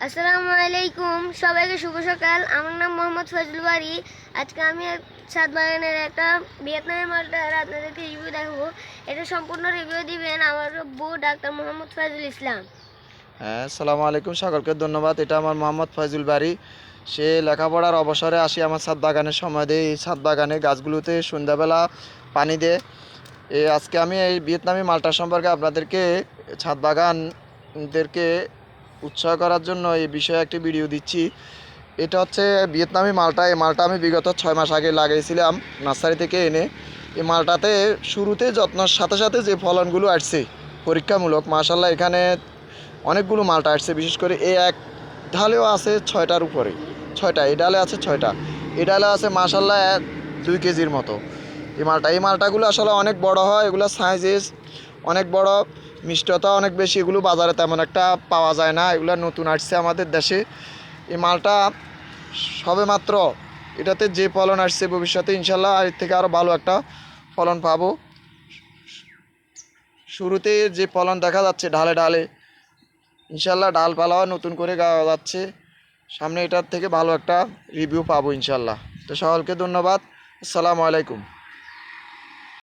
আসসালামু আলাইকুম, সবাইকে শুভ সকাল। আমার নাম মোহাম্মদ ফজলুল বারী। আজকে আমি ছাদ বাগানের একটা ভিয়েতনামি মালটার আপনাদেরকে রিভিউ দেখাবো। এটা সম্পূর্ণ রিভিউ দিবেন আমার বউ ডাক্তার মোহাম্মদ ফজলুল ইসলাম। হ্যাঁ, আসসালামু আলাইকুম, সকলকে ধন্যবাদ। এটা আমার মোহাম্মদ ফয়জুল বাড়ি। সে লেখাপড়ার অবসরে আসি আমার ছাদ বাগানের সময় দেয়। এই ছাদ বাগানে গাছগুলোতে সন্ধ্যাবেলা পানি দেয়। আজকে আমি এই ভিয়েতনামি মালটা সম্পর্কে আপনাদেরকে ছাদ বাগানদেরকে উৎসাহ করার জন্য এই বিষয়ে একটি ভিডিও দিচ্ছি। এটা হচ্ছে ভিয়েতনামি মালটা। এই মালটা আমি বিগত 6 মাস আগে লাগিয়েছিলাম নার্সারি থেকে এনে। এই মালটাতে শুরুতে যত্নের সাথে সাথে যে ফলনগুলো আসছে পরীক্ষামূলক, মাশাল্লাহ এখানে অনেকগুলো মালটা আসছে। বিশেষ করে এই এক ঢালেও আছে 6টার উপরে, 6টা এই ডালে আছে, 6টা এই ডালে আছে, মাশাল্লাহ 2 কেজির মতো এই মালটাগুলো আসলে অনেক বড় হয়। এগুলো সাইজেস অনেক বড়, মিষ্টতা অনেক বেশি। এগুলো বাজারে তেমন একটা পাওয়া যায় না, এগুলো নতুন আসছে আমাদের দেশে। এই মালটা সবে মাত্র এটাতে যে ফলন আসছে, ভবিষ্যতে ইনশাল্লাহ এর থেকে আরও ভালো একটা ফলন পাবো। শুরুতে যে ফলন দেখা যাচ্ছে ঢালে ঢালে, ইনশাল্লাহ ডালপালাও নতুন করে গাওয়া যাচ্ছে। সামনে এটার থেকে ভালো একটা রিভিউ পাবো ইনশাল্লাহ। তো সকলকে ধন্যবাদ। আসসালামু আলাইকুম।